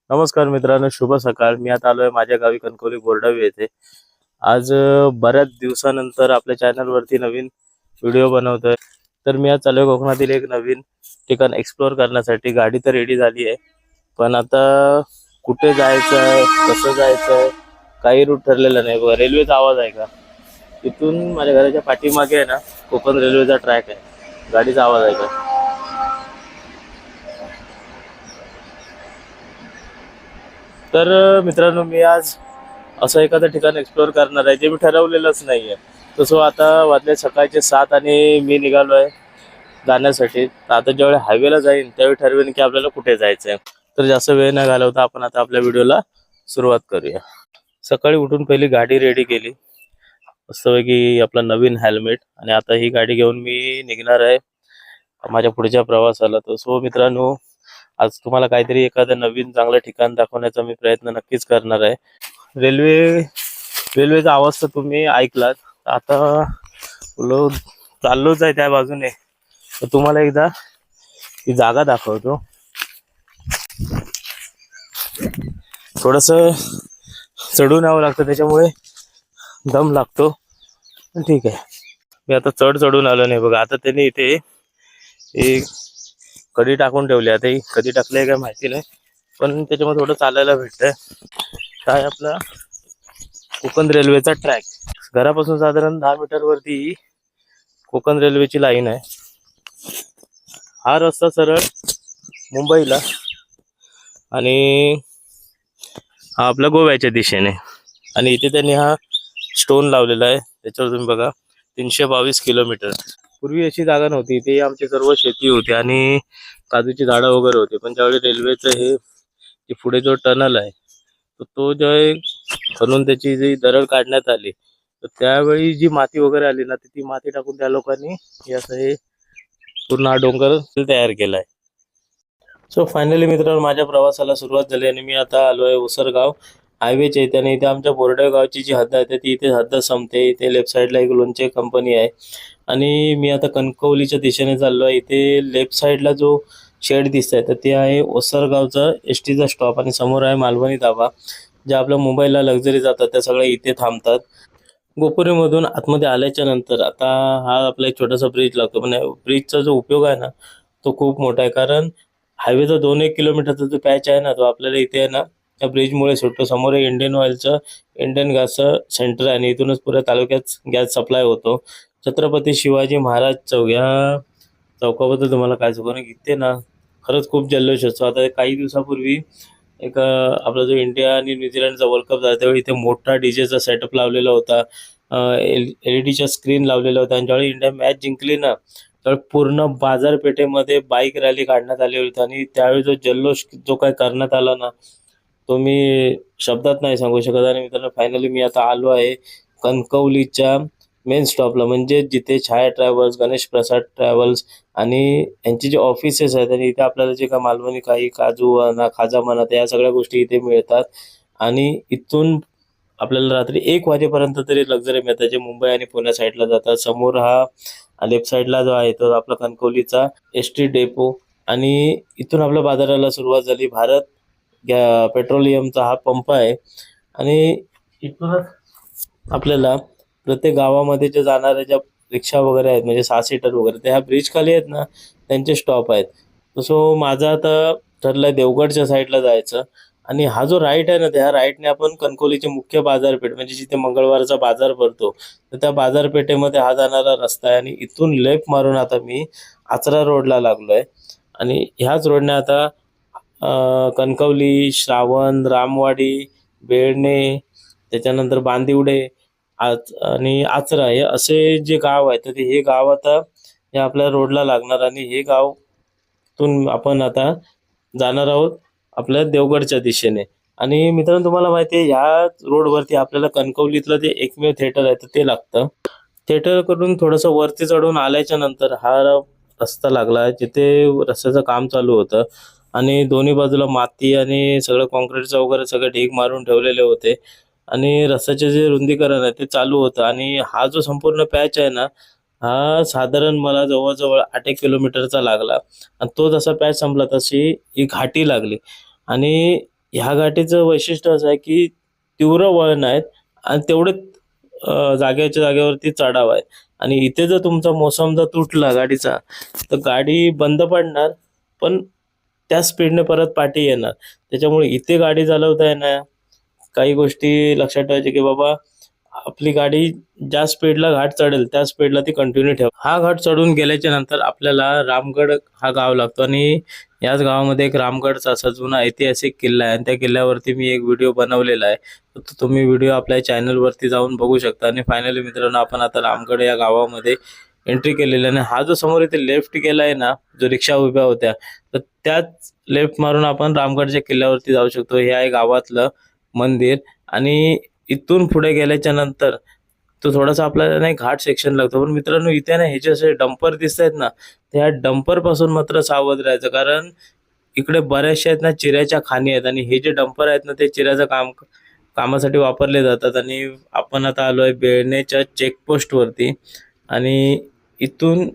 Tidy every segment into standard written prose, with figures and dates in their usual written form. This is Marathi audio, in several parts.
नमस्कार मित्रांनो, शुभ सकाळ. मी आता आलोय माझ्या गावी कणकवली बोर्डावी येथे. आज बऱ्याच दिवसानंतर आपल्या चॅनलवरती नवीन व्हिडिओ बनवतोय. तर मी आज चाललोय कोकणातील एक नवीन ठिकाण एक्सप्लोअर करण्यासाठी. गाडी तर रेडी झाली आहे, पण आता कुठे जायचं आहे, कसं जायचं आहे, काही रूट ठरलेला नाही. बघा, रेल्वेचा आवाज आहे का? तिथून माझ्या घराच्या पाठीमागे आहे ना, कोकण रेल्वेचा ट्रॅक आहे. गाडीचा आवाज आहे का? तर मित्रांनो, मी आज असं एखादं ठिकाण एक्सप्लोअर करणार आहे जे मी ठरवलेलंच नाहीये. तसं आता वाजले सकाळचे 7 आणि मी निघालोय जाण्यासाठी. तर आता ज्यावेळी हायवेला जाईन त्यावेळी ठरवेन की आपल्याला कुठे जायचंय. तर जास्त वेळ न घालवता आपण आता आपल्या व्हिडिओला सुरुवात करूया. सकाळी उठून पहिली गाडी रेडी केली, मस्तपैकी आपला नवीन हेल्मेट, आणि आता ही गाडी घेऊन मी निघणार आहे माझ्या पुढच्या प्रवासाला. तर सो मित्रांनो, आज तुम्हाला काहीतरी एखादं नवीन चांगलं ठिकाण दाखवण्याचा मी प्रयत्न नक्कीच करणार आहे. रेल्वे रेल्वेचा आवाज तर तुम्ही ऐकलात. आता लो चाललोच आहे त्या बाजूने. तर तुम्हाला एकदा ती जागा दाखवतो. थोडस चढून यावं लागतं, त्याच्यामुळे दम लागतो, पण ठीक आहे. मी आता चढून आलो नाही बघा. आता त्यांनी इथे एक कडी टाकून ठेवली. आता ही कधी टाकली आहे काय माहिती नाही, पण त्याच्यामध्ये थोडं चालायला भेटतंय. काय आपला कोकण रेल्वेचा ट्रॅक. घरापासून साधारण 10 मीटर वरती कोकण रेल्वेची लाईन आहे. हा रस्ता सरळ मुंबईला आणि हा आपल्या गोव्याच्या दिशेने. आणि इथे त्यांनी हा स्टोन लावलेला आहे, त्याच्यावर तुम्ही बघा 322 किलोमीटर. पूर्वी अशी जागा नव्हती. इथे आमची सर्व शेती होती आणि काजूची झाडं वगैरे होती. पण ज्यावेळी रेल्वेचं हे पुढे जो टनल आहे, तो जो आहे खणून त्याची जी दरड काढण्यात आली, तर त्यावेळी जी माती वगैरे आली ना, ती माती टाकून त्या लोकांनी हे असं हे पूर्ण हा डोंगर तयार केलाय. सो फायनली मित्रांनो, माझ्या प्रवासाला सुरुवात झाली आणि मी आता आलोय उसरगाव हायवेच्या इथे. आणि इथे आमच्या बोर्डे गावची जी हद्द आहे ती इथे हद्द संपते. इथे लेफ्ट साईडला एक लोणचे कंपनी आहे आणि मी आता कणकवलीच्या दिशेने चाललोय. इथे लेफ्ट साईडला जो शेड दिसत आहे तर ते आहे ओसरगावचा एसटीचा स्टॉप, आणि समोर आहे मालवणी धाबा. ज्या आपल्या मुंबईला लक्झरी जातात त्या सगळ्या इथे थांबतात. गोपुरीमधून आतमध्ये आल्याच्या नंतर आता हा आपला एक छोटासा ब्रिज लागतो, पण ब्रिजचा जो उपयोग आहे ना तो खूप मोठा आहे. कारण हायवेचा 2-1 किलोमीटरचा जो पॅच आहे ना, तो आपल्याला इथे आहे ना त्या ब्रिजमुळे सुटतो. समोर इंडियन ऑइलचं, इंडियन गॅसचं सेंटर आहे आणि इथूनच पुऱ्या तालुक्यात गॅस सप्लाय होतो. छत्रपती शिवाजी महाराज चौक, या चौकाबद्दल तुम्हाला काय सांगू, इथे ना खरंच खूप जल्लोष असतो. आता काही दिवसापूर्वी एक आपला जो इंडिया आणि न्यूझीलंडचा वर्ल्ड कप झाला त्यावेळी इथे मोठा डीजेचा सेटअप लावलेला होता. एलईडीच्या स्क्रीन लावलेल्या होत्या. आणि ज्यावेळी इंडिया मॅच जिंकली ना, तर पूर्ण बाजारपेठेमध्ये बाईक रॅली काढण्यात आली होती. आणि त्यावेळी जो जल्लोष जो काय करण्यात आला ना, तो मी शब्दात नाही सांगू शकत. आणि मित्रांनो, फायनली मी आता आलो आहे कणकवलीच्या मेन स्टॉपला, म्हणजे जिथे छाया ट्रॅव्हल्स, गणेश प्रसाद ट्रॅव्हल्स आणि यांचे जे ऑफिसेस आहेत. आणि इथे आपल्याला जे का मालवणी काही काजू म्हणा, खाजा म्हणा, या सगळ्या गोष्टी इथे मिळतात. आणि इथून आपल्याला रात्री 1 वाजेपर्यंत तरी लक्झरी मिळतात, जे मुंबई आणि पुण्या साईडला जातात. समोर हा लेफ्ट साईडला जो आहे तो आपला कणकवलीचा एसटी डेपो. आणि इथून आपल्या बाजाराला सुरुवात झाली. भारत पेट्रोलियमचा हा पंप आहे. आणि इथूनच आपल्याला प्रत्येक गावामध्ये जे जाणाऱ्या ज्या रिक्षा वगैरे आहेत, म्हणजे 6 सीटर वगैरे, त्या ह्या ब्रिज खाली आहेत ना, त्यांचे स्टॉप आहेत. सो माझं आता ठरलंय देवगडच्या साईडला जायचं. आणि हा जो राईट आहे ना, त्या राईटने आपण कणकवलीची मुख्य बाजारपेठ, म्हणजे जिथे मंगळवारचा बाजार भरतो, तर त्या बाजारपेठेमध्ये हा जाणारा रस्ता आहे. आणि इथून लेफ्ट मारून आता मी आचरा रोडला लागलोय. आणि ह्याच रोडने आता कणकवली, श्रावण, रामवाडी, बेळणे, त्याच्यानंतर बांदिवडे आणि आचरा, हे असे जे गाव आहेत, तर हे गाव आता हे आपल्या रोडला लागणार. आणि हे गावातून आपण आता जाणार आहोत आपल्या देवगडच्या दिशेने. आणि मित्रांनो, तुम्हाला माहिती आहे ह्या रोडवरती आपल्याला कणकवलीतलं जे एकमेव थिएटर आहे तर ते लागतं. थिएटर कडून थोडंसं वरती चढून आल्याच्या नंतर हा रस्ता लागला, जिथे रस्त्याचं काम चालू होतं. आणि दोन्ही बाजूला माती आणि सगळं कॉन्क्रीटचं वगैरे सगळे ढीग मारून ठेवलेले होते. आणि रस्त्याचे जे रुंदीकरण आहे ते चालू होतं. आणि हा जो संपूर्ण पॅच आहे ना, हा साधारण मला जवळजवळ 8-1 किलोमीटरचा लागला. आणि तो जसा पॅच संपला तशी ही घाटी लागली. आणि ह्या घाटीचं वैशिष्ट्य असं आहे की तीव्र वळण आहेत आणि तेवढे जागेच्या जागेवरती चढाव आहे. आणि इथे जर तुमचा मोसम जर तुटला गाडीचा, तर गाडी बंद पडणार, पण त्या स्पीडने परत पाठी येणार. त्याच्यामुळे इथे गाडी चालवताय ना, काही गोष्टी लक्षात ठेवायच्या की बाबा आपली गाडी ज्या स्पीडला घाट चढेल त्या स्पीडला ती कंटिन्यू ठेव. हा घाट चढून गेल्याच्या नंतर आपल्याला रामगड हा गाव लागतो आणि याच गावामध्ये एक रामगडचा असा जुना ऐतिहासिक किल्ला आहे आणि त्या किल्ल्यावरती मी एक व्हिडिओ बनवलेला आहे. तर तुम्ही व्हिडिओ आपल्या चॅनलवरती जाऊन बघू शकता. आणि फायनली मित्रांनो, आपण आता रामगड या गावामध्ये एंट्री केलेली आहे. आणि हा जो समोर इथे लेफ्ट केला आहे ना, जो रिक्षा उभ्या होत्या, तर त्याच लेफ्ट मारून आपण रामगडच्या किल्ल्यावरती जाऊ शकतो. हे आहे गावातलं मंदिर. आणि इथून पुढे गेल्याच्या नंतर तो थोडासा आपल्याला नाही घाट सेक्शन लागतो. पण मित्रांनो, इथे ना हे जे असे डंपर दिसत आहेत ना, त्या डंपर पासून मात्र सावध राहायचं, कारण इकडे बऱ्याचशा आहेत ना चिऱ्याच्या खाणी आहेत. आणि हे जे डंपर आहेत ना, ते चिऱ्याचं कामासाठी वापरले जातात. आणि आपण आता आलोय बेळणेच्या चेकपोस्ट वरती. आणि इथून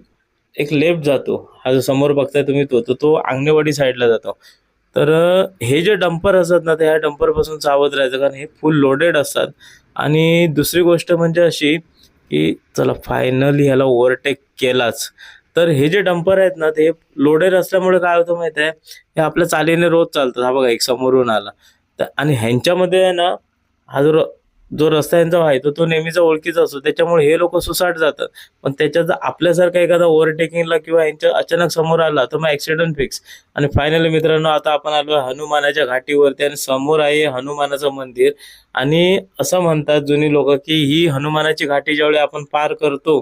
एक लेफ्ट जातो, हा जो समोर बघताय तुम्ही तो आंगणेवाडी साईडला जातो. तर हे जे डंपर असतात ना, त्या डंपर पासून सावध राहायचं, कारण हे फुल लोडेड असतात. आणि दुसरी गोष्ट म्हणजे अशी की चला फायनली ह्याला ओव्हरटेक केलाच. तर हे जे डंपर आहेत ना, ते लोडेड असल्यामुळे काय होतं माहिती आहे, हे आपल्या चालीने रोज चालतात. हा बघा, एक समोरून आला तर. आणि ह्यांच्यामध्ये आहे ना, हा जो रस्ता यांचा आहे तो नेहमीचा ओळखीचा असतो, त्याच्यामुळे हे लोक सुसाट जातात. पण त्याच्यात जर आपल्यासारखा एखादा ओव्हरटेकिंगला किंवा यांच्या अचानक समोर आला तर मग ऍक्सिडेंट फिक्स. आणि फायनली मित्रांनो, आता आपण आलो हनुमानाच्या घाटीवरती आणि समोर आहे हनुमानाचं मंदिर. आणि असं म्हणतात जुनी लोक की ही हनुमानाची घाटी ज्यावेळी आपण पार करतो,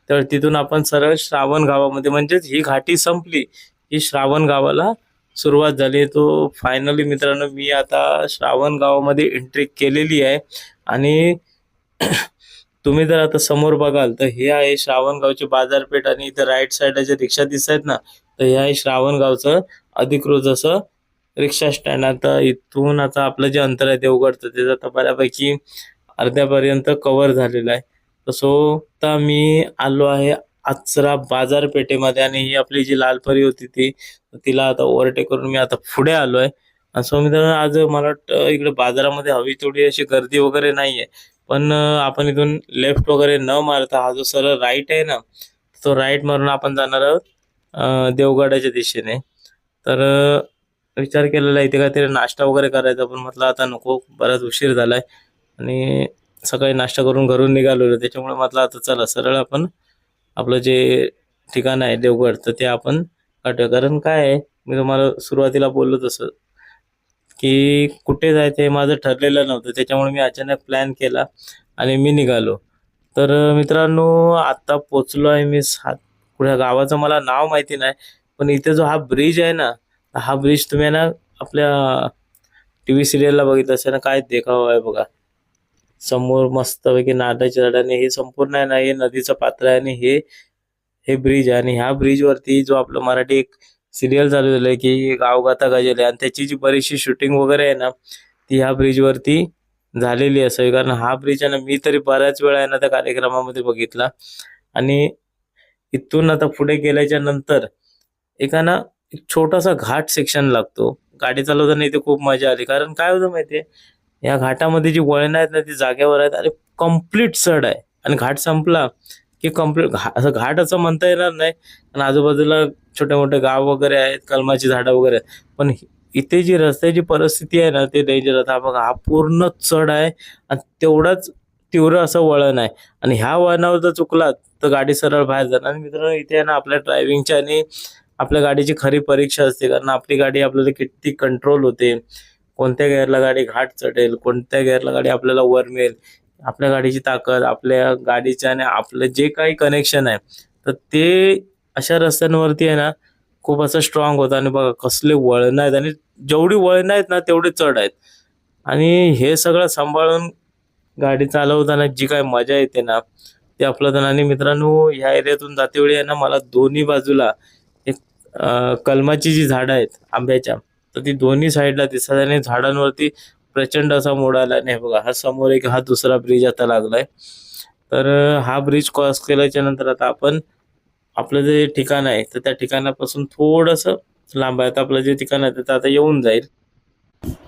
तर तिथून आपण सरळ श्रावण गावामध्ये, म्हणजेच ही घाटी संपली की श्रावण गावाला सुरुवात झाली. तो फायनली मित्रांनो, मी आता श्रावण गावामध्ये एंट्री केलेली आहे. आणि तुम्ही जर आता समोर बघाल तर हे आहे श्रावणगावची बाजारपेठ. आणि इथे राईट साईडला जे रिक्षा दिसत आहेत ना, तर हे आहे श्रावणगावचं अधिकृत असं रिक्षा स्टँड. आता इथून आता आपलं जे अंतर आहे देवगडचं, ते आता बऱ्यापैकी अर्ध्यापर्यंत कव्हर झालेलं आहे. तसं तर मी आलो आहे आचरा बाजारपेठेमध्ये. आणि ही आपली जी लालपरी होती तिला आता ओव्हरटेक करून मी आता पुढे आलोय. असं मित्रांनो, आज मला वाटतं इकडे बाजारामध्ये हवी तेवढी अशी गर्दी वगैरे नाहीये. पण आपण इथून लेफ्ट वगैरे न मारता हा जो सरळ राईट आहे ना, तो राईट मारून आपण जाणार आहोत देवगडाच्या दिशेने. तर विचार केलेला इथे काहीतरी नाश्ता वगैरे करायचा, पण म्हटलं आता नको, बराच उशीर झालाय. आणि सकाळी नाश्ता करून घरून निघालो, त्याच्यामुळे म्हटलं आता चला सरळ आपण आपलं जे ठिकाण आहे देवगड, तर ते आपण गाठूया. कारण काय आहे, मी तुम्हाला सुरुवातीला बोललो तसं की कुठे जायचं हे माझं ठरलेलं नव्हतं, त्याच्यामुळे मी अचानक प्लॅन केला आणि मी निघालो. तर मित्रांनो, आता पोचलो आहे मी पुढ्या गावाचं मला नाव माहिती नाही, पण इथे जो हा ब्रिज आहे ना, हा ब्रिज तुम्ही ना आपल्या टीव्ही सिरियलला बघितलं असेल ना, काय देखावा आहे बघा. समोर मस्तपैकी नारळाच्या झाडाने हे संपूर्ण आहे ना, हे नदीचं पात्र आहे. आणि हे ब्रिज आहे. आणि ह्या ब्रिजवरती जो आपलं मराठी एक सिरियल चालू झालंय की गावगाता गजल, आणि त्याची जी बरीचशी शूटिंग वगैरे आहे ना, ती ह्या ब्रिजवरती झालेली असावी. कारण हा ब्रिज आहे ना, मी तरी बऱ्याच वेळा आहे ना त्या कार्यक्रमामध्ये बघितला. आणि इथून आता पुढे गेल्याच्या नंतर एक छोटासा घाट सेक्शन लागतो. गाडी चालवताना इथे खूप मजा आली. कारण काय होतं माहितीये, या घाटामध्ये जी वळण आहेत ना, ती जागेवर आहेत आणि कम्प्लीट चढ आहे. आणि घाट संपला की कम्प्लीट असं घाट असं म्हणता येणार नाही, आणि आजूबाजूला छोटे मोठे गाव वगैरे आहेत, कलमाची झाडं वगैरे आहेत. पण इथे जी रस्त्याची परिस्थिती आहे ना, ते डेंजर. हा बघा, हा पूर्ण चढ आहे आणि तेवढाच तीव्र असं वळण आहे. आणि ह्या वळणावर जर चुकलात तर गाडी सरळ बाहेर जाणार. आणि मित्रांनो, इथे आहे ना आपल्या ड्रायव्हिंगची आणि आपल्या गाडीची खरी परीक्षा असते. कारण आपली गाडी आपल्याला किती कंट्रोल होते, कोणत्या गिअरला गाडी घाट चढेल, कोणत्या गिअरला गाडी आपल्याला वर मिळेल, आपल्या गाडीची ताकद, आपल्या गाडीचे आणि आपलं जे काही कनेक्शन आहे, तर ते अशा रस्त्यांवरती आहे ना खूप असं स्ट्रॉंग होतं. आणि बघा कसले वळण आहेत, आणि जेवढी वळण आहेत ना तेवढे चढ आहेत. आणि हे सगळं सांभाळून गाडी चालवताना जी काय मजा येते ना, ते आपलं. आणि मित्रांनो, ह्या एरियातून जाते वेळी आहे ना, मला दोन्ही बाजूला एक कलमाची जी झाडं आहेत आंब्याच्या, तर ती दोन्ही साईडला दिसतात. आणि झाडांवरती प्रचंड असा मोड आला. नाही बघा, हा समोर एक हा दुसरा ब्रिज आता लागलाय. तर हा ब्रिज क्रॉस केल्याच्या नंतर आता आपण आपलं जे ठिकाण आहे, तर त्या ठिकाणापासून थोडंसं लांब आहे. आता आपलं जे ठिकाण आहे ते आता येऊन जाईल.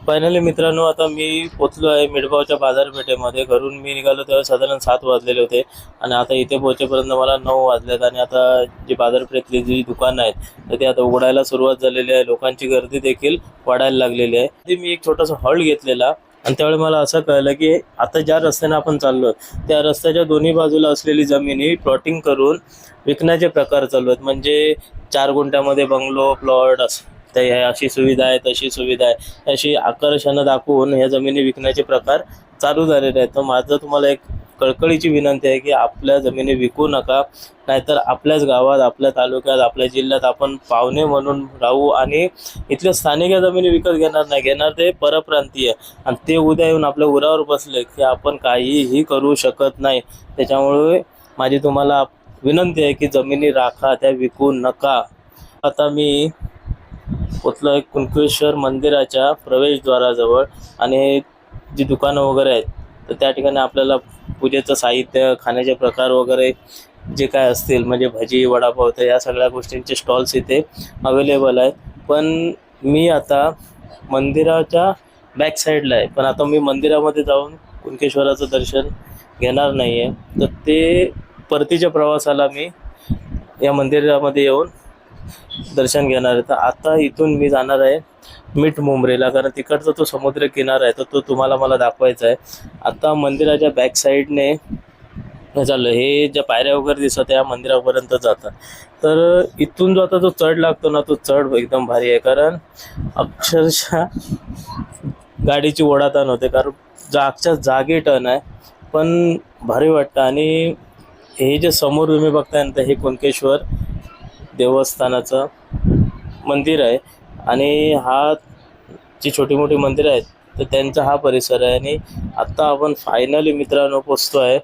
फायनली मित्रांनो, आता मी पोचलो आहे मिठगावच्या बाजारपेठेमध्ये. घरून मी निघालो तेव्हा साधारण 7 वाजलेले होते आणि आता इथे पोहोचेपर्यंत मला 9 वाजलेत. आणि आता जी बाजारपेठेतली जी दुकानं आहेत तर ते आता उघडायला सुरुवात झालेली आहे. लोकांची गर्दी देखील वाढायला लागलेली आहे. ते मी एक छोटासा हॉल घेतलेला आणि त्यावेळी मला असं कळलं की आता ज्या रस्त्याने आपण चाललो त्या रस्त्याच्या दोन्ही बाजूला असलेली जमिनी प्लॉटिंग करून विकण्याचे प्रकार चालू आहेत. म्हणजे 4 गुंठ्यामध्ये बंगलो प्लॉट असं ते अशी सुविधा आहे तशी सुविधा आहे अशी आकर्षणं दाखवून ह्या जमिनी विकण्याचे प्रकार चालू झालेले आहेत. तर माझं तुम्हाला एक कळकळीची विनंती आहे की आपल्या जमिनी विकू नका, नाहीतर आपल्याच गावात आपल्या तालुक्यात आपल्या जिल्ह्यात आपण पाहुणे म्हणून राहू आणि इथल्या स्थानिक या जमिनी विकत घेणार नाही. घेणार ते परप्रांतीय आणि ते उद्या येऊन आपल्या उरावर बसले की आपण काहीही करू शकत नाही. त्याच्यामुळे माझी तुम्हाला विनंती आहे की जमिनी राखा, त्या विकू नका. आता मी पोचलो आहे कुणकेश्वर मंदिराच्या प्रवेशद्वाराजवळ आणि जी दुकानं वगैरे आहेत तर त्या ठिकाणी आपल्याला पूजेचं साहित्य, खाण्याचे प्रकार वगैरे जे काय असतील म्हणजे भजी वडापाव तर या सगळ्या गोष्टींचे स्टॉल्स इथे अवेलेबल आहेत. पण मी आता मंदिराच्या बॅक साईडला आहे, पण आता मी मंदिरामध्ये जाऊन कुणकेश्वराचं दर्शन घेणार नाही आहे. तर ते परतीच्या प्रवासाला मी या मंदिरामध्ये येऊन दर्शन घेणार आहे. तर आता इथून मी जाणार आहे मिठमुंबरीला, कारण तिकडचा तो समुद्र किनारा आहे तर तो तुम्हाला मला दाखवायचा आहे. आता मंदिराच्या बॅक साईडने चाललं, हे ज्या पायऱ्या वगैरे दिसत या मंदिरापर्यंत जातात. तर इथून जो आता जो चढ लागतो ना तो चढ एकदम भारी आहे, कारण अक्षरशः गाडीची ओढाताण होते, कारण जागच्या जागी टर्न आहे पण भारी वाटतं. आणि हे जे समोर तुम्ही बघताय ना हे कुणकेश्वर देवस्थानाचं मंदिर आहे आणि हा जी छोटी मोठी मंदिरं आहेत तर त्यांचा हा परिसर आहे. आणि आत्ता आपण फायनली मित्रांनो पोचतो आहे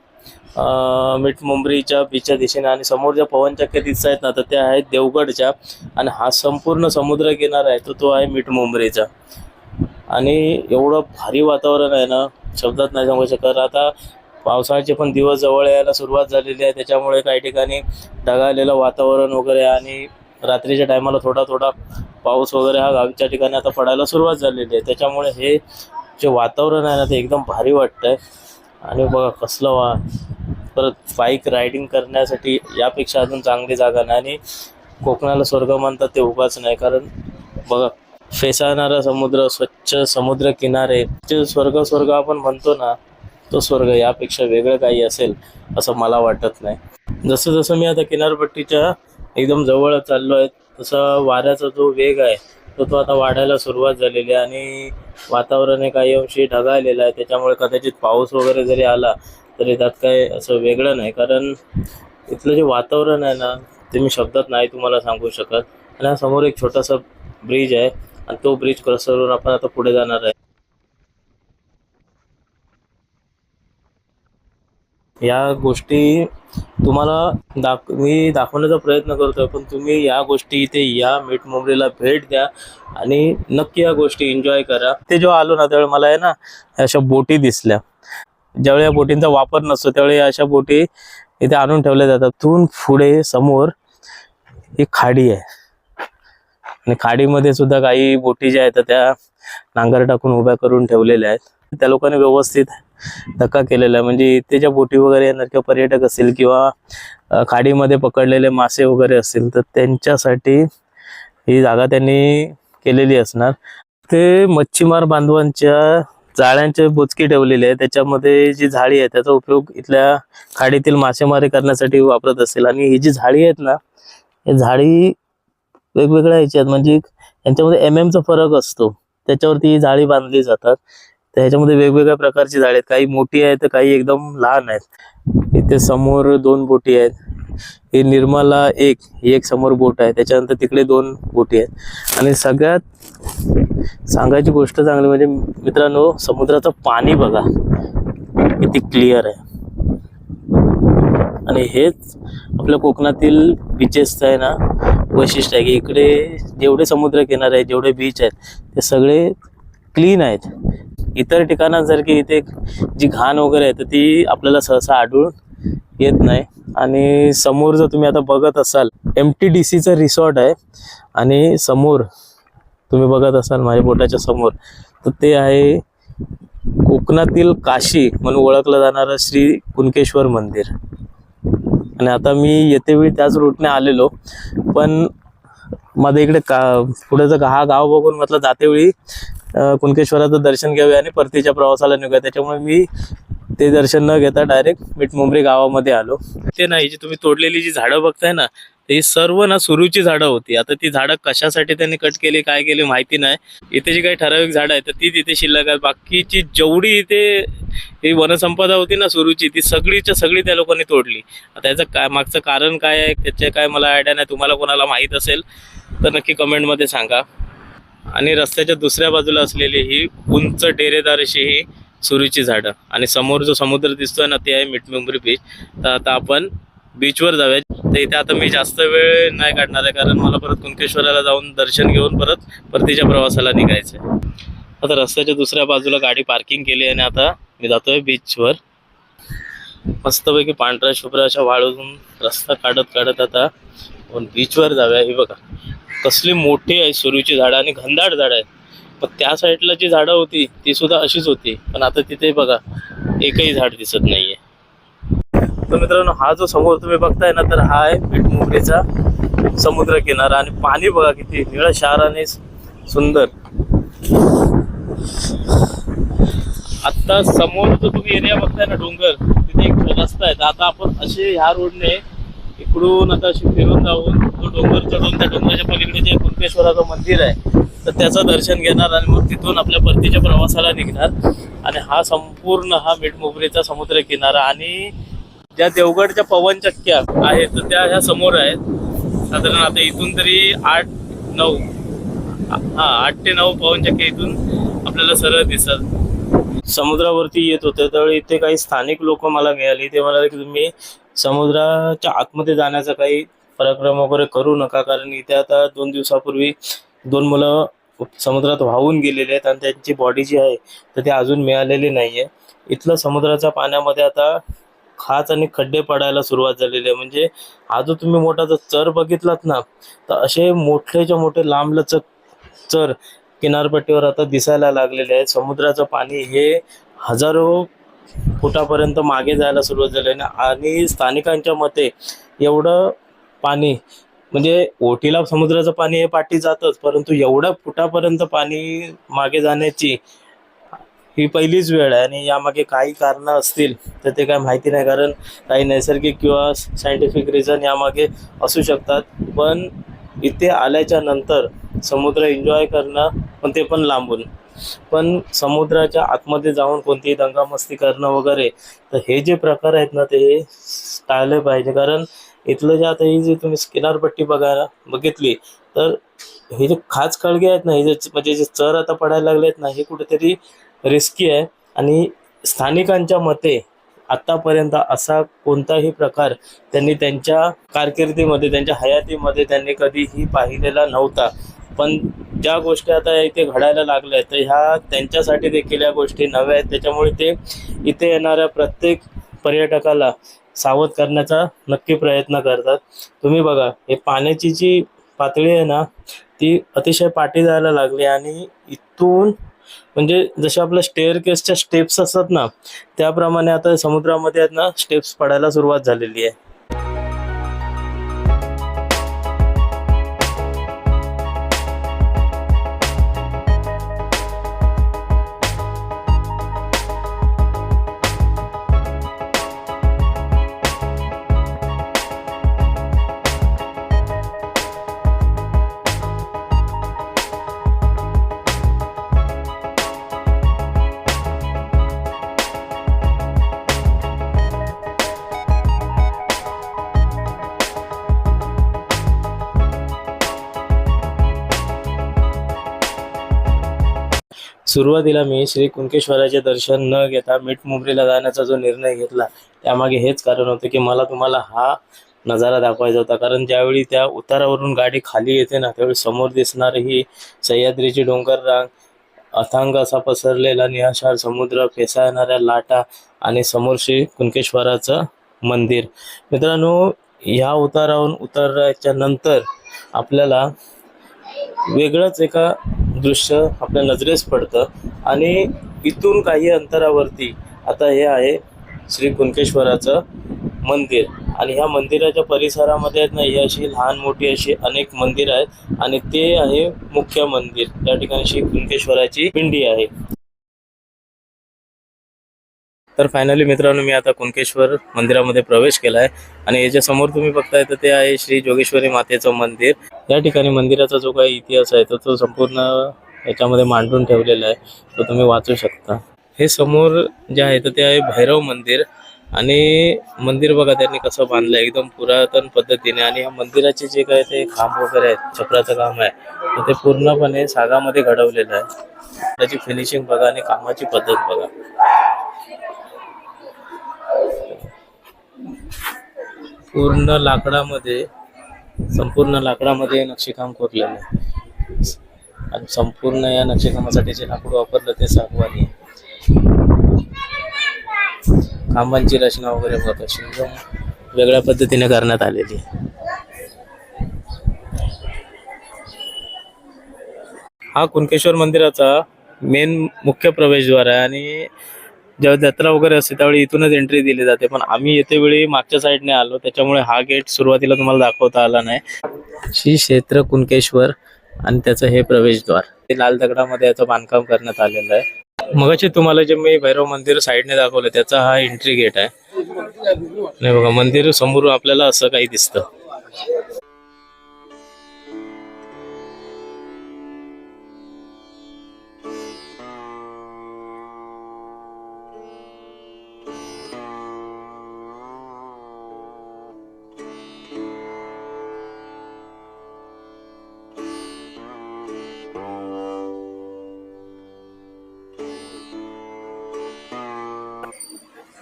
मिठमुंबरीच्या बीचच्या दिशेने. आणि समोर ज्या पवनचक्क्या दिसत आहेत ना तर त्या आहेत देवगडच्या आणि हा संपूर्ण समुद्र किनारा आहे तो आहे मिठमुंबरीचा. आणि एवढं भारी वातावरण आहे ना शब्दात नाही सांगू शकत. आता पावसाळ्याचे पण दिवस जवळ यायला सुरुवात झालेली आहे, त्याच्यामुळे काही ठिकाणी ढगाळलेलं वातावरण वगैरे आणि रात्रीच्या टायमाला थोडा थोडा पाऊस वगैरे हा गावच्या ठिकाणी आता पडायला सुरुवात झालेली आहे. त्याच्यामुळे हे जे वातावरण आहे ना ते एकदम भारी वाटतं आहे. आणि बघा कसलं परत बाईक रायडिंग करण्यासाठी यापेक्षा अजून चांगली जागा नाही. आणि कोकणाला स्वर्ग म्हणतात ते उगाच नाही, कारण बघा फेसाळणारा समुद्र, स्वच्छ समुद्र किनारे, जे स्वर्ग आपण म्हणतो ना तो स्वर्ग यापेक्षा वेगळं काही असेल असं मला वाटत नाही. जसं जसं मी आता किनारपट्टीच्या एकदम जवळ चाललो आहे तसं वाऱ्याचा जो वेग आहे तो आता वाढायला सुरुवात झालेली आहे आणि वातावरण हे काही अंशी ढगाळलेलं आहे. त्याच्यामुळे कदाचित पाऊस वगैरे जरी आला तरी त्यात काय असं वेगळं नाही, कारण इथलं जे वातावरण आहे ना ते मी शब्दात नाही तुम्हाला सांगू शकत. आणि हा समोर एक छोटासा ब्रिज आहे आणि तो ब्रिज क्रॉस करून आपण आता पुढे जाणार आहे. या गोष्टी तुम्हाला मी दाखवण्याचा प्रयत्न करतोय, पण तुम्ही या गोष्टी इथे या मिठमुंबरीला भेट द्या आणि नक्की या गोष्टी एन्जॉय करा. ते जेव्हा आलो ना त्यावेळी मला आहे ना अशा बोटी दिसल्या. ज्यावेळी या बोटींचा वापर नसतो त्यावेळी अशा बोटी इथे आणून ठेवल्या जातात. तिथून पुढे समोर एक खाडी आहे आणि खाडीमध्ये सुद्धा काही बोटी ज्या आहेत त्या नांगर टाकून उभ्या करून ठेवलेल्या आहेत. त्या लोकांनी व्यवस्थित धक्का केलेला आहे, म्हणजे इथे ज्या बोटी वगैरे येणार किंवा पर्यटक असतील किंवा खाडीमध्ये पकडलेले मासे वगैरे असतील तर त्यांच्यासाठी ही जागा त्यांनी केलेली असणार. ते मच्छीमार बांधवांच्या जाळ्यांचे बोचकी ठेवलेले आहे, त्याच्यामध्ये जी झाडी आहे त्याचा उपयोग इथल्या खाडीतील मासेमारी करण्यासाठी वापरत असेल. आणि ही जी झाडी आहेत ना ही झाडी वेगवेगळ्या ह्याच्यात म्हणजे यांच्यामध्ये चा फरक असतो, त्याच्यावरती ही जाळी बांधली जातात. तर ह्याच्यामध्ये वेगवेगळ्या प्रकारची जाळी आहेत, काही मोठी आहेत तर काही एकदम लहान आहेत. इथे समोर 2 बोटी आहेत, ही निर्मला एक समोर बोट आहे, त्याच्यानंतर तिकडे 2 बोटी आहेत. आणि सगळ्यात सांगायची गोष्ट चांगली म्हणजे मित्रांनो समुद्राचं पाणी बघा किती क्लिअर आहे. आणि हेच आपल्या कोकणातील बीचेसचं आहे ना वैशिष्ट्य आहे की इकडे जेवढे समुद्र किनारे आहेत जेवढे बीच आहेत ते सगळे क्लीन आहेत. इतर ठिकाणांसारखी इथे जी घाण वगैरे आहे तर ती आपल्याला सहसा आढळून येत नाही. आणि समोर जर तुम्ही आता बघत असाल MTDCचं रिसॉर्ट आहे आणि समोर तुम्ही बघत असाल माझ्या बोटाच्या समोर, तर ते आहे कोकणातील काशी म्हणून ओळखलं जाणारं श्री कुणकेश्वर मंदिर. आणि आता मी येतेवेळी त्याच रूटने आलेलो, पण माझ्या इकडे पुढेचं हा गाव बघून म्हटलं जातेवेळी कुणकेश्वराचं दर्शन घ्यावे आणि परतीच्या प्रवासाला निघूया. त्याच्यामुळे मी ते दर्शन न घेता डायरेक्ट मिठमुंबरी गावामध्ये आलो. ते नाही, जी तुम्ही तोडलेली जी झाडं बघताय ना, ही सर्व ना सुरूची झाडं होती. आता ती झाडं कशासाठी त्यांनी कट केली, काय केली माहिती नाही. इथे जी काही ठराविक झाडं आहेत तर ती तिथे शिल्लक आहेत. बाकीची जेवढी इथे ही वनसंपदा होती ना सुरूची, ती सगळीच्या सगळी त्या लोकांनी तोडली. आता याचं काय मागचं कारण काय आहे त्याचे काय मला आयडिया नाही. तुम्हाला कोणाला माहीत असेल तर नक्की कमेंटमध्ये सांगा. आणि रस्त्याच्या दुसऱ्या बाजूला असलेली ही उंच डेरेदार अशी ही सुरूची झाडं, आणि समोर जो समुद्र दिसतोय ना ते आहे मिठमुंबरी बीच. तर आता आपण बीचवर जाऊया. तर इथे आता मी जास्त वेळ नाही काढणार आहे, कारण मला परत कुणकेश्वराला जाऊन दर्शन घेऊन परतीच्या प्रवासाला निघायचं आहे. आता रस्त्याच्या दुसऱ्या बाजूला गाडी पार्किंग केली आणि आता मी जातोय बीचवर. मस्तपैकी पांढऱ्या शुभ्र अशा वाळून रस्ता काढत काढत आता आपण बीचवर जाऊया. ही बघा कसली मोठी आहे सुरूची झाडं आणि घनदाट झाडं आहेत. पण त्या साईडला जी झाडं होती ती सुद्धा अशीच होती, पण आता तिथे बघा एकही झाड दिसत नाहीये. तर मित्रांनो, हा जो समोर तुम्ही बघताय ना, तर हा आहे मिठमुंबरीचा समुद्र किनारा. आणि पाणी बघा किती निळशार आणि सुंदर. आता समोर जो तुम्ही एरिया बघताय ना डोंगर, तिथे एक रस्ता आहे. आता आपण असे ह्या रोडने इकडून आता अशी फिरून जाऊन तो डोंगर चढून त्या डोंगराच्या पलीकडे जे कुणकेश्वराचं मंदिर आहे तर त्याचं दर्शन घेणार आणि मग तिथून आपल्या परतीच्या प्रवासाला निघणार. आणि हा संपूर्ण हा मिठमुंबरीचा समुद्र किनारा. आणि ज्या देवगडच्या पवनचक्क्या आहेत तर त्या ह्या समोर आहेत. साधारण आता इथून तरी 8 ते 9 पवनचक्क्या इथून आपल्याला सरळ दिसतात. समुद्रावरती येत होते त्यावेळी इथे काही स्थानिक लोक मला मिळाली. ते म्हणाले की तुम्ही समुद्राच्या आतमध्ये जाण्याचा काही पराक्रम वगैरे करू नका, कारण इथे आता 2 दिवसापूर्वी 2 मुलं समुद्रात वाहून गेलेले आहेत आणि त्यांची बॉडी जी आहे तर ती अजून मिळालेली नाहीये. इथलं समुद्राच्या पाण्यामध्ये आता खाच आणि खड्डे पडायला सुरुवात झालेली आहे. म्हणजे हा जो तुम्ही मोठा जर चर बघितलात ना, तर असे मोठेच्या मोठे लांबलचक चर किनारपट्टीवर आता दिसायला लागलेले आहेत. समुद्राचं पाणी हे हजारो फुटापर्यंत मागे जायला सुरुवात झाली आहे. आणि स्थानिकांच्या मते एवढं पाणी म्हणजे ओटीला समुद्राचं पाणी हे पाठी जातच, परंतु एवढ्या फुटापर्यंत पाणी मागे जाण्याची ही पहिलीच वेळ आहे. आणि यामागे काही कारणं असतील तर ते काय माहिती नाही, कारण काही नैसर्गिक किंवा सायंटिफिक रिझन यामागे असू शकतात. पण इथे आल्याच्या नंतर समुद्र एन्जॉय करणं, पण ते पण लांबून, पण समुद्राच्या आतमध्ये जाऊन कोणतीही दंगामस्ती करणं वगैरे, तर हे जे प्रकार आहेत ना ते टाळले पाहिजे. कारण इथलं जे आता ही जी तुम्ही किनारपट्टी बघितली तर हे जे खाच खळगे आहेत ना, हे जे म्हणजे जे चर आता पडायला लागले आहेत ना, हे कुठेतरी रिस्की आहे. आणि स्थानिकांच्या मते आतापर्यंत असा कोणताही प्रकार त्यांनी त्यांच्या कारकिर्दीमध्ये, त्यांच्या हयातीमध्ये त्यांनी कधीही पाहिलेला नव्हता. पण ज्या गोष्टी आता इथे घडायला लागल्या आहेत तर ह्या त्यांच्यासाठी देखील या गोष्टी नव्या आहेत. त्याच्यामुळे ते इथे येणाऱ्या प्रत्येक पर्यटकाला सावध करण्याचा नक्की प्रयत्न करतात. तुम्ही बघा, हे पाण्याची जी पातळी आहे ना ती अतिशय पाठी जायला लागली. आणि इथून म्हणजे जसे आपल्या स्टेअरकेसच्या स्टेप्स असतात ना, त्याप्रमाणे आता समुद्रामध्ये आहेत ना स्टेप्स पडायला सुरुवात झालेली आहे. सुरुवातीला मी श्री कुणकेश्वराचे दर्शन न घेता मिठमुंबरीला जाण्याचा जो निर्णय घेतला त्यामागे हेच कारण होतं की मला तुम्हाला हा नजारा दाखवायचा होता. कारण ज्यावेळी त्या उतारावरून गाडी खाली येते ना, त्यावेळी समोर दिसणारी ही सह्याद्रीची डोंगर रांग, अथांग असा पसरलेला निळाशार समुद्र, फेसाळणाऱ्या लाटा आणि समोर श्री कुणकेश्वराचं मंदिर. मित्रांनो, ह्या उतारावरून उतरल्याच्या नंतर आपल्याला वेगळंच एका दृश्य आपल्या नजरेस पडतं. आणि इथून काही अंतरावरती आता हे आहे श्री कुणकेश्वराचं मंदिर. आणि ह्या मंदिराच्या परिसरामध्ये आहेत ना, ही अशी लहान मोठी अशी अनेक मंदिर आहेत. आणि ते आहे मुख्य मंदिर. त्या ठिकाणी श्री कुणकेश्वराची पिंडी आहे. तर फायनली मित्रांनो, मी आता कुणकेश्वर मंदिरामध्ये प्रवेश केला आहे. आणि याच्या समोर तुम्ही बघताय तर ते आहे श्री जोगेश्वरी मातेचं मंदिर. या ठिकाणी मंदिराचा जो काही इतिहास आहे तो संपूर्ण याच्यामध्ये मांडून ठेवलेला आहे, तो तुम्ही वाचू शकता. हे समोर जे आहे तर ते आहे भैरव मंदिर. आणि मंदिर बघा त्यांनी कसं बांधलं एकदम पुरातन पद्धतीने. आणि या मंदिराचे जे काय ते खांब वगैरे आहेत, छपराचं काम आहे, तर ते पूर्णपणे सागामध्ये घडवलेलं आहे. त्याची फिनिशिंग बघा आणि कामाची पद्धत बघा. पूर्ण लाकडामध्ये, संपूर्ण लाकडामध्ये नक्षीकाम कोरलेलं आहे. आणि संपूर्ण या नक्षीकामासाठी जे लाकूड वापरलं ते सागवानी. खांबांची रचना वगैरे बघा अशी एकदम वेगळ्या पद्धतीने करण्यात आलेली आहे. हा कुणकेश्वर मंदिराचा मेन मुख्य प्रवेशद्वार आहे. आणि जेव्हा जत्रा वगैरे असते त्यावेळी इथूनच एंट्री दिली जाते. पण आम्ही येते वेळी मागच्या साईडने आलो, त्याच्यामुळे हा गेट सुरुवातीला तुम्हाला दाखवता आला नाही. श्री क्षेत्र कुणकेश्वर आणि त्याचं हे प्रवेशद्वार, ते लाल दगडामध्ये याचं बांधकाम करण्यात आलेलं आहे. मगाशी तुम्हाला जे मी भैरव मंदिर साईडने दाखवलं त्याचा हा एंट्री गेट आहे. नाही बघा, मंदिर समोर आपल्याला असं काही दिसतं.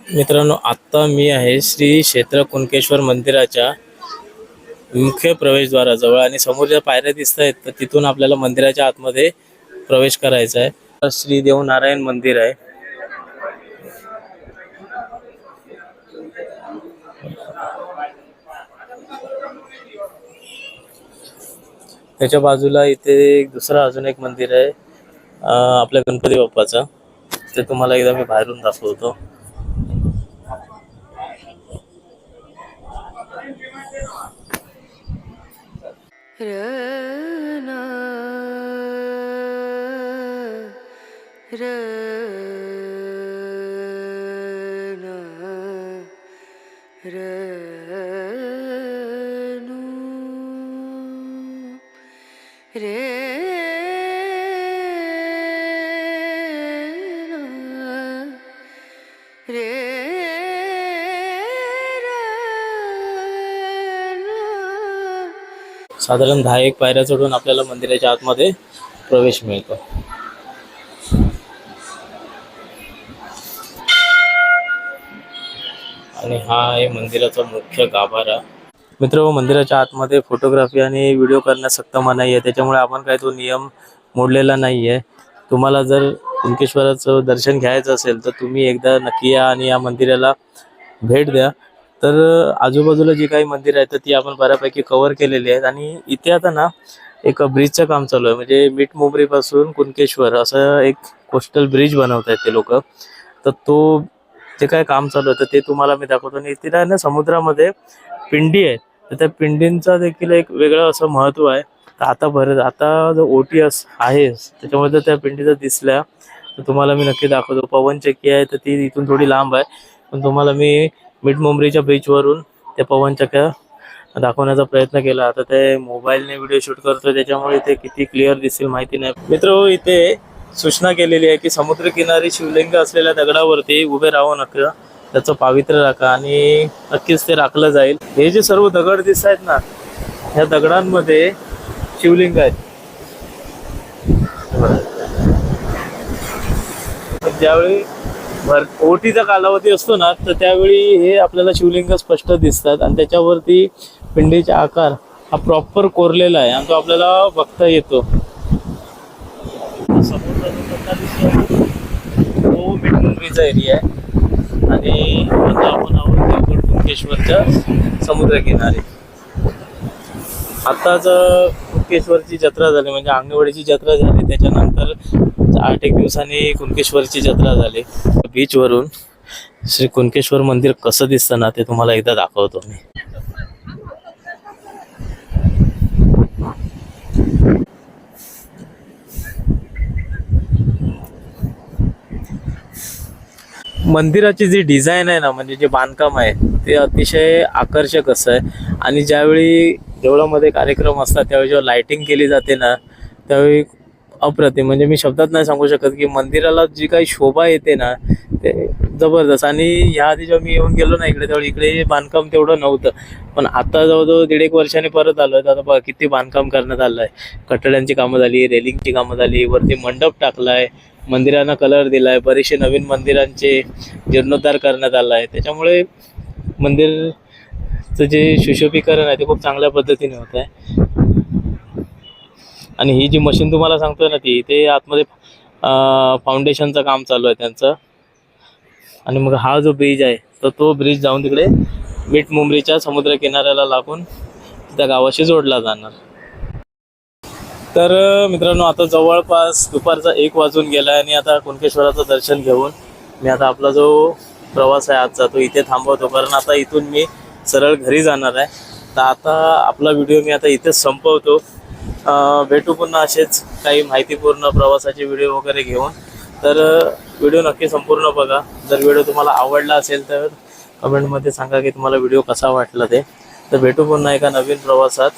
मित्रांनो, आता मी आहे श्री क्षेत्र कुणकेश्वर मंदिराच्या मुख्य प्रवेशद्वाराजवळ. आणि समोर ज्या पायऱ्या दिसत आहेत तर तिथून आपल्याला मंदिराच्या आतमध्ये प्रवेश करायचा आहे. श्री देवनारायण मंदिर आहे. त्याच्या बाजूला इथे एक दुसरा अजून एक मंदिर आहे आपल्या गणपती बाप्पाचं. ते तुम्हाला एकदा मी बाहेरून दाखवतो. साधारण 10-1 पायऱ्या चढून आपल्याला मंदिराच्या आतमध्ये प्रवेश मिळतो. आणि हा आहे मंदिराचा मुख्य गाभारा. मित्र, मंदिराच्या आतमध्ये फोटोग्राफी आणि व्हिडिओ करण्यास सक्त मनाई आहे. त्याच्यामुळे आपण काही तो नियम मोडलेला नाही आहे. तुम्हाला जर कुणकेश्वराचं दर्शन घ्यायचं असेल तर तुम्ही एकदा नक्की या आणि या मंदिराला भेट द्या. तर आजूबाजूला जी काही मंदिर आहेत तर ती आपण बऱ्यापैकी कव्हर केलेली आहेत. आणि इथे आता ना एक ब्रिजचं काम चालू आहे. म्हणजे मिठमुंबरीपासून कुणकेश्वर असं एक कोस्टल ब्रिज बनवत आहेत ते लोक. तर तो जे काय काम चालू आहे तर ते तुम्हाला मी दाखवतो. आणि इथे ना समुद्रामध्ये पिंडी आहे, तर त्या पिंडींचा देखील एक वेगळं असं महत्त्व आहे. तर आता जो ओटी आहे त्याच्यामध्ये जर त्या पिंडीचा दिसल्या तर तुम्हाला मी नक्की दाखवतो. पवनचक्की आहे तर ती इथून थोडी लांब आहे, पण तुम्हाला मी मिठमुंबरीच्या बीचवरून त्या पवनचक्क्या दाखवण्याचा प्रयत्न केला. आता ते मोबाईलने व्हिडिओ शूट करतोय त्याच्यामुळे इथे किती क्लिअर दिसेल माहिती नाही. मित्र, इथे सूचना केलेली आहे की समुद्रकिनारी शिवलिंग असलेल्या दगडावरती उभे राहू नका, त्याचं पावित्र्य राखा. आणि नक्कीच ते राखलं जाईल. हे जे सर्व दगड दिसत आहेत ना, ह्या दगडांमध्ये शिवलिंग आहेत. ज्यावेळी ओटीचा कालावधी असतो ना तर त्यावेळी हे आपल्याला शिवलिंग स्पष्ट दिसतात. आणि त्याच्यावरती पिंडीचा आकार हा प्रॉपर कोरलेला आहे आणि तो आपल्याला बघता येतो. तो मिठमुंबरीचा एरिया आहे. आणि आता आपण आहोत कुणकेश्वरच्या समुद्रकिनारी. आताच खूप कुणकेश्वरची जत्रा झाली, म्हणजे आंगणेवाडीची जत्रा झाली, त्याच्यानंतर 8 दिवसांनी कुणकेश्वरची जत्रा झाली. बीचवरून श्री कुणकेश्वर मंदिर कसं दिसतं ना ते तुम्हाला एकदा दाखवतो मी. मंदिराची जी डिझाईन आहे ना, म्हणजे जे बांधकाम आहे ते अतिशय आकर्षक असं आहे. आणि ज्यावेळी देवळामध्ये कार्यक्रम असतात त्यावेळी जेव्हा लाइटिंग केली जाते ना, त्यावेळी अप्रतिम, म्हणजे मी शब्दात नाही सांगू शकत की मंदिराला जी काही शोभा येते ना ते जबरदस्त. आणि ह्या आधी जेव्हा मी येऊन गेलो ना इकडे, त्यावेळी इकडे बांधकाम तेवढं नव्हतं, पण आता जवळजवळ 1.5 वर्षांनी परत आलोय. तर आता बघा किती बांधकाम करण्यात आलं आहे. कठड्यांची कामं झाली, रेलिंगची कामं झाली, वरती मंडप टाकलाय, मंदिरांना कलर दिलाय, बरेचसे नवीन मंदिरांचे जीर्णोद्धार करण्यात आला आहे. त्याच्यामुळे मंदिरचं जे सुशोभीकरण आहे ते खूप चांगल्या पद्धतीने होत आहे. आणि ही जी मशीन तुम्हाला सांगतोय ना ती, ते आतमध्ये फाउंडेशनचं काम चालू आहे त्यांचं. आणि मग हा जो ब्रिज आहे तर तो ब्रिज जाऊन तिकडे मिठमुंबरीच्या समुद्र किनाऱ्याला लागून त्या गावाशी जोडला जाणार. तर मित्रांनो, आता जवळपास दुपारचा 1 वाजून गेला आहे आणि आता कुणकेश्वराचं दर्शन घेऊन मी आता आपला जो प्रवास आहे आजचा तो इथे थांबवतो, कारण आता इथून मी सरळ घरी जाणार आहे. तर आता आपला व्हिडिओ मी आता इथेच संपवतो. भेटू पुन्हा असेच काही माहितीपूर्ण प्रवासाचे व्हिडिओ वगैरे घेऊन. तर व्हिडिओ नक्की संपूर्ण बघा. जर व्हिडिओ तुम्हाला आवडला असेल तर कमेंटमध्ये सांगा की तुम्हाला व्हिडिओ कसा वाटला ते. तर भेटू पुन्हा एका नवीन प्रवासात.